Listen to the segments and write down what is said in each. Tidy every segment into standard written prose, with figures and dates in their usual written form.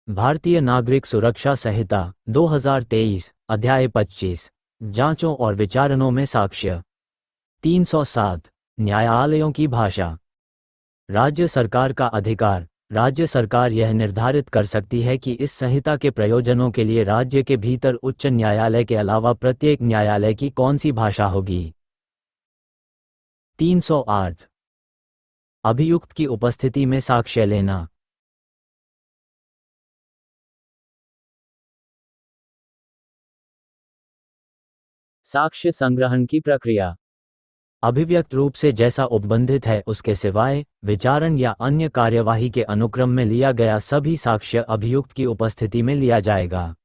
भारतीय नागरिक सुरक्षा संहिता 2023 अध्याय 25 जांचों और विचारणों में साक्ष्य। 307 न्यायालयों की भाषा। राज्य सरकार का अधिकार। राज्य सरकार यह निर्धारित कर सकती है कि इस संहिता के प्रयोजनों के लिए राज्य के भीतर उच्च न्यायालय के अलावा प्रत्येक न्यायालय की कौन सी भाषा होगी। 308 अभियुक्त की उपस्थिति में साक्ष्य लेना। साक्ष्य संग्रहण की प्रक्रिया। अभिव्यक्त रूप से जैसा उपबंधित है उसके सिवाय विचारण या अन्य कार्यवाही के अनुक्रम में लिया गया सभी साक्ष्य अभियुक्त की उपस्थिति में लिया जाएगा।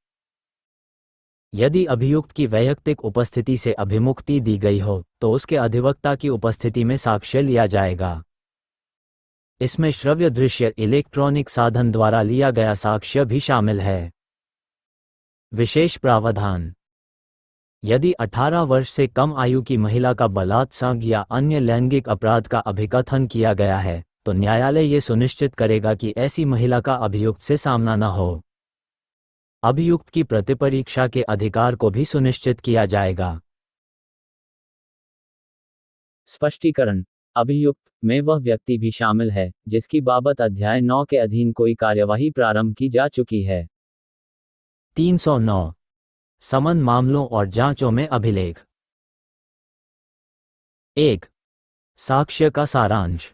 यदि अभियुक्त की वैयक्तिक उपस्थिति से अभिमुक्ति दी गई हो तो उसके अधिवक्ता की उपस्थिति में साक्ष्य लिया जाएगा। इसमें श्रव्य दृश्य इलेक्ट्रॉनिक साधन द्वारा लिया गया साक्ष्य भी शामिल है। विशेष प्रावधान। यदि 18 वर्ष से कम आयु की महिला का बलात्कार या अन्य लैंगिक अपराध का अभिकथन किया गया है तो न्यायालय ये सुनिश्चित करेगा कि ऐसी महिला का अभियुक्त से सामना न हो। अभियुक्त की प्रतिपरीक्षा के अधिकार को भी सुनिश्चित किया जाएगा। स्पष्टीकरण। अभियुक्त में वह व्यक्ति भी शामिल है जिसकी बाबत अध्याय 9 के अधीन कोई कार्यवाही प्रारंभ की जा चुकी है। 309 समन मामलों और जांचों में अभिलेख। 1 साक्ष्य का सारांश।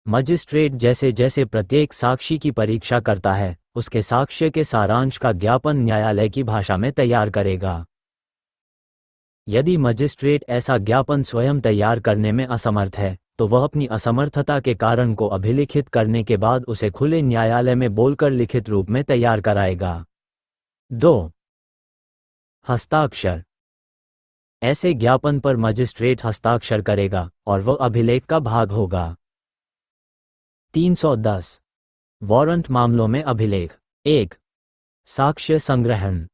मजिस्ट्रेट जैसे जैसे प्रत्येक साक्षी की परीक्षा करता है उसके साक्ष्य के सारांश का ज्ञापन न्यायालय की भाषा में तैयार करेगा। यदि मजिस्ट्रेट ऐसा ज्ञापन स्वयं तैयार करने में असमर्थ है तो वह अपनी असमर्थता के कारण को अभिलिखित करने के बाद उसे खुले न्यायालय में बोलकर लिखित रूप में तैयार कराएगा। 2 हस्ताक्षर। ऐसे ज्ञापन पर मजिस्ट्रेट हस्ताक्षर करेगा और वह अभिलेख का भाग होगा। 310 वारंट मामलों में अभिलेख। 1 साक्ष्य संग्रहण।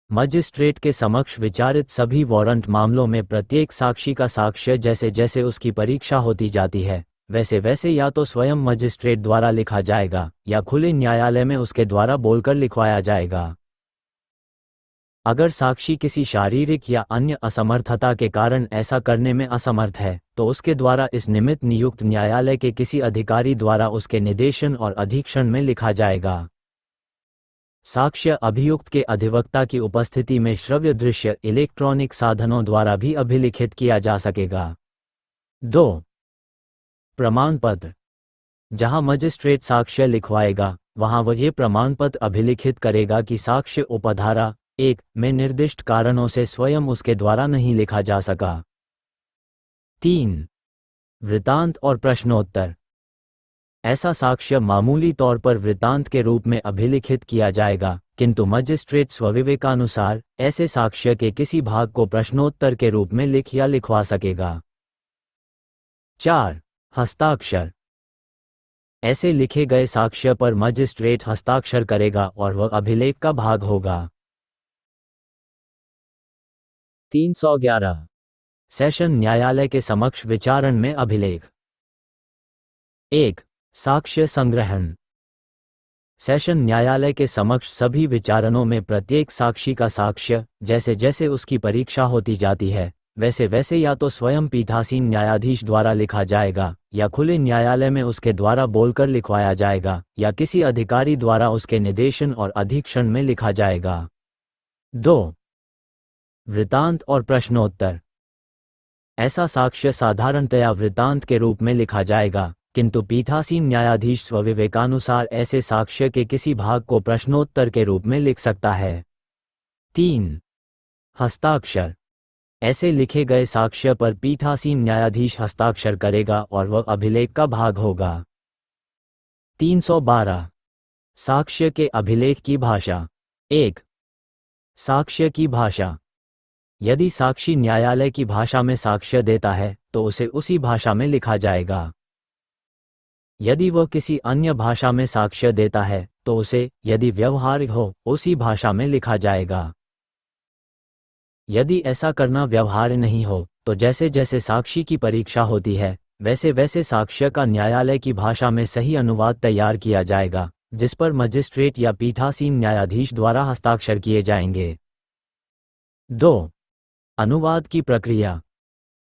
मजिस्ट्रेट के समक्ष विचारित सभी वारंट मामलों में प्रत्येक साक्षी का साक्ष्य जैसे जैसे उसकी परीक्षा होती जाती है वैसे वैसे या तो स्वयं मजिस्ट्रेट द्वारा लिखा जाएगा या खुले न्यायालय में उसके द्वारा बोलकर लिखवाया जाएगा। अगर साक्षी किसी शारीरिक या अन्य असमर्थता के कारण ऐसा करने में असमर्थ है तो उसके द्वारा इस निमित्त नियुक्त न्यायालय के किसी अधिकारी द्वारा उसके निर्देशन और अधीक्षण में लिखा जाएगा। साक्ष्य अभियुक्त के अधिवक्ता की उपस्थिति में श्रव्य दृश्य इलेक्ट्रॉनिक साधनों द्वारा भी अभिलिखित किया जा सकेगा। 2 प्रमाण पत्र। जहां मजिस्ट्रेट साक्ष्य लिखवाएगा वहां वह ये प्रमाण पत्र अभिलिखित करेगा कि साक्ष्य उपधारा 1 में निर्दिष्ट कारणों से स्वयं उसके द्वारा नहीं लिखा जा सका। 3 वृतांत और प्रश्नोत्तर। ऐसा साक्ष्य मामूली तौर पर वृतांत के रूप में अभिलिखित किया जाएगा किंतु मजिस्ट्रेट स्वविवेकानुसार ऐसे साक्ष्य के किसी भाग को प्रश्नोत्तर के रूप में लिख या लिखवा सकेगा। 4 हस्ताक्षर। ऐसे लिखे गए साक्ष्य पर मजिस्ट्रेट हस्ताक्षर करेगा और वह अभिलेख का भाग होगा। 311 सेशन न्यायालय के समक्ष विचारण में अभिलेख। 1 साक्ष्य संग्रहण। सेशन न्यायालय के समक्ष सभी विचारणों में प्रत्येक साक्षी का साक्ष्य जैसे जैसे उसकी परीक्षा होती जाती है वैसे वैसे या तो स्वयं पीठासीन न्यायाधीश द्वारा लिखा जाएगा या खुले न्यायालय में उसके द्वारा बोलकर लिखवाया जाएगा या किसी अधिकारी द्वारा उसके निर्देशन और अधीक्षण में लिखा जाएगा। 2 वृतांत और प्रश्नोत्तर। ऐसा साक्ष्य साधारणतया वृतांत के रूप में लिखा जाएगा किंतु पीठासीन न्यायाधीश स्वविवेकानुसार ऐसे साक्ष्य के किसी भाग को प्रश्नोत्तर के रूप में लिख सकता है। 3 हस्ताक्षर। ऐसे लिखे गए साक्ष्य पर पीठासीन न्यायाधीश हस्ताक्षर करेगा और वह अभिलेख का भाग होगा। 312 साक्ष्य के अभिलेख की भाषा। 1 साक्ष्य की भाषा। यदि साक्षी न्यायालय की भाषा में साक्ष्य देता है तो उसे उसी भाषा में लिखा जाएगा। यदि वह किसी अन्य भाषा में साक्ष्य देता है तो उसे यदि व्यवहार्य हो उसी भाषा में लिखा जाएगा। यदि ऐसा करना व्यवहार्य नहीं हो तो जैसे जैसे साक्षी की परीक्षा होती है वैसे वैसे साक्ष्य का न्यायालय की भाषा में सही अनुवाद तैयार किया जाएगा जिस पर मजिस्ट्रेट या पीठासीन न्यायाधीश द्वारा हस्ताक्षर किए जाएंगे। 2. अनुवाद की प्रक्रिया।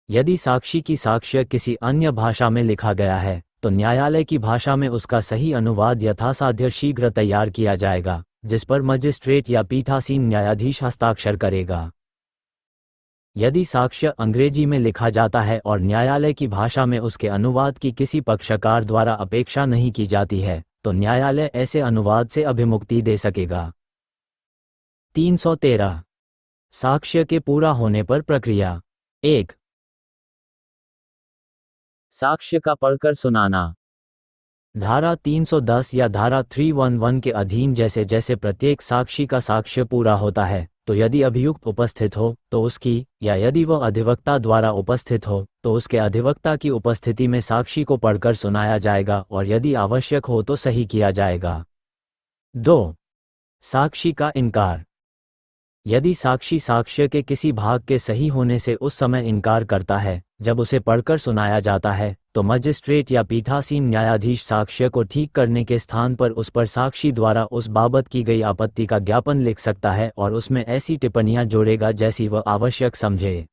यदि साक्षी की साक्ष्य किसी अन्य भाषा में लिखा गया है तो न्यायालय की भाषा में उसका सही अनुवाद यथासाध्य शीघ्र तैयार किया जाएगा, जिस पर मजिस्ट्रेट या पीठासीन न्यायाधीश हस्ताक्षर करेगा। यदि साक्ष्य अंग्रेजी में लिखा जाता है और न्यायालय की भाषा में उसके अनुवाद की किसी पक्षकार द्वारा अपेक्षा नहीं की जाती है तो न्यायालय ऐसे अनुवाद से अभिमुक्ति दे सकेगा। 313. साक्ष्य के पूरा होने पर प्रक्रिया। 1. साक्ष्य का पढ़कर सुनाना। धारा 310 या धारा 311 के अधीन जैसे जैसे प्रत्येक साक्षी का साक्ष्य पूरा होता है तो यदि अभियुक्त उपस्थित हो तो उसकी, या यदि वह अधिवक्ता द्वारा उपस्थित हो तो उसके अधिवक्ता की उपस्थिति में साक्षी को पढ़कर सुनाया जाएगा और यदि आवश्यक हो तो सही किया जाएगा। 2. साक्षी का इनकार। यदि साक्षी साक्ष्य के किसी भाग के सही होने से उस समय इनकार करता है जब उसे पढ़कर सुनाया जाता है तो मजिस्ट्रेट या पीठासीन न्यायाधीश साक्ष्य को ठीक करने के स्थान पर उस पर साक्षी द्वारा उस बाबत की गई आपत्ति का ज्ञापन लिख सकता है और उसमें ऐसी टिप्पणियां जोड़ेगा जैसी वह आवश्यक समझे।